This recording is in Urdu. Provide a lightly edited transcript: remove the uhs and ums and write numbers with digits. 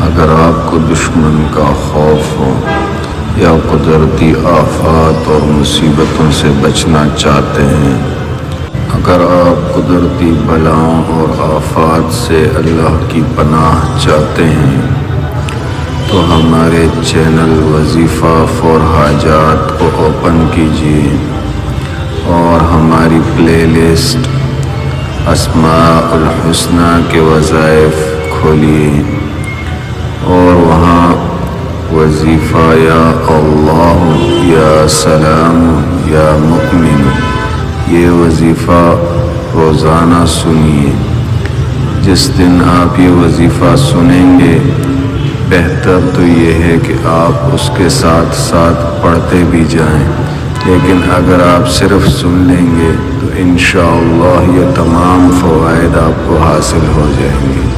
اگر آپ کو دشمن کا خوف ہو یا قدرتی آفات اور مصیبتوں سے بچنا چاہتے ہیں، اگر آپ قدرتی بلاؤں اور آفات سے اللہ کی پناہ چاہتے ہیں تو ہمارے چینل وظیفہ فور حاجات کو اوپن کیجیے اور ہماری پلے لسٹ اسماء الحسنہ کے وظائف کھولیے اور وہاں وظیفہ یا اللہ یا سلام یا مؤمن یہ وظیفہ روزانہ سنیے۔ جس دن آپ یہ وظیفہ سنیں گے بہتر تو یہ ہے کہ آپ اس کے ساتھ ساتھ پڑھتے بھی جائیں، لیکن اگر آپ صرف سن لیں گے تو انشاءاللہ یہ تمام فوائد آپ کو حاصل ہو جائیں گے۔